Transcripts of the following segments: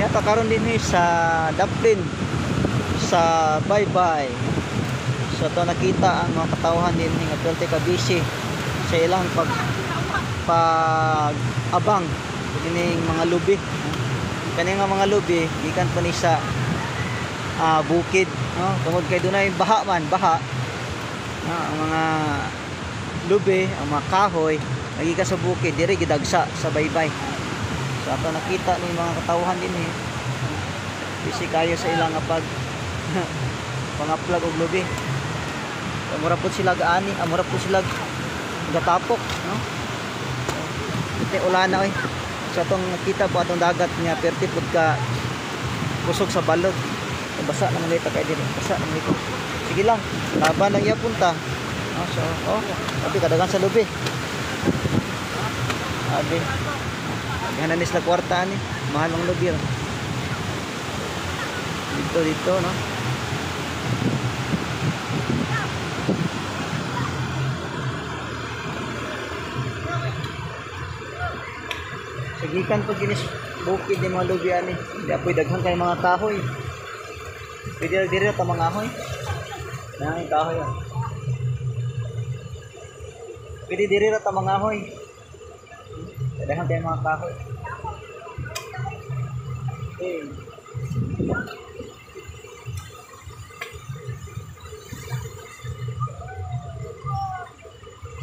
Ito karon din sa Daplin sa Baybay. So to nakita ang mga katawhan din nga perti ka busy sa ilang pag abang kining mga lubi. Kani nga mga lubi gikan pa ni sa bukid, no? Tungod kay dunay baha ang mga lubi, ang mga kahoy nagika sa bukid diri gidagsa sa Baybay. So ato nakita ni mga katawhan din busy kayo sa ilang pag pangaplag og lubi. Amura po sila gaani, amura po sila gatapok, no? Ite ulan na so atong nakita po atong dagat nga perti pud ka kusog sa balod. Basa nang lita kay diri, basa nang lita. Sige lang, laban lang iya punta. So tapi kadagan sa lubi. Abi. Hanan isla kwarta ni, mahal ang lubi. Dito no. Sagikan po ginis bukid ni mga lubi ani. Di apoy daghan kay mga kahoy. Pwede diri ta mga kahoy. Nang kahoy. Pwede diri ta mga kahoy. Daghan kay mga kahoy.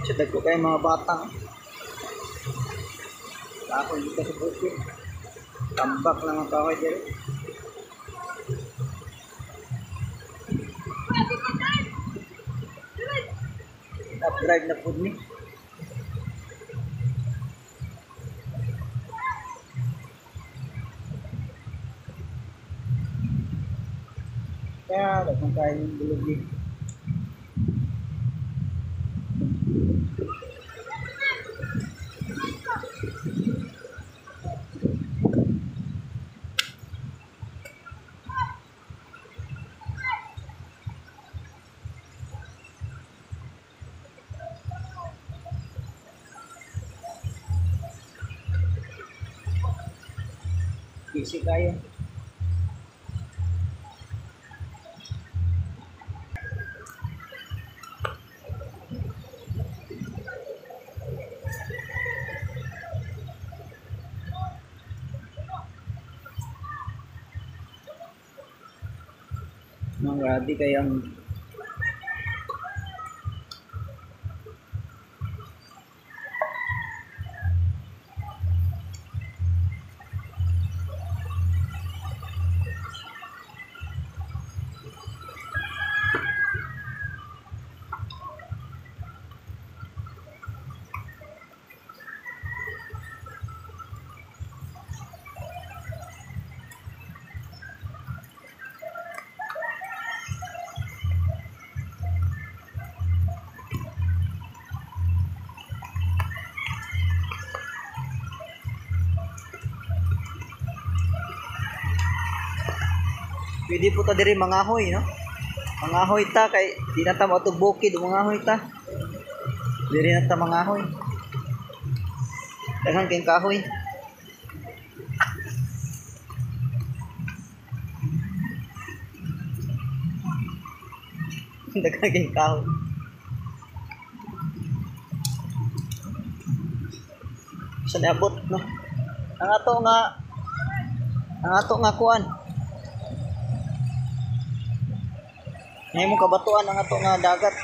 Sudah ko kay mga bata. Kahoy dito sa bukid. Tambak lang ang kahoy diri. Drive na food ni. Kaya dapat kain ng bulog ni. Busy kayo. Mga di kayang pwede po ta diri mangahoy, no? Mangahoy ta kay di na ta matug bukid mangahoy ta. Diri na ta mangahoy. Daghan kay kahoy. Daghan kay kahoy. Sa naabot, no? Ang ato nga kuan. Ngayon mo kabatuan ang ato nga dagat.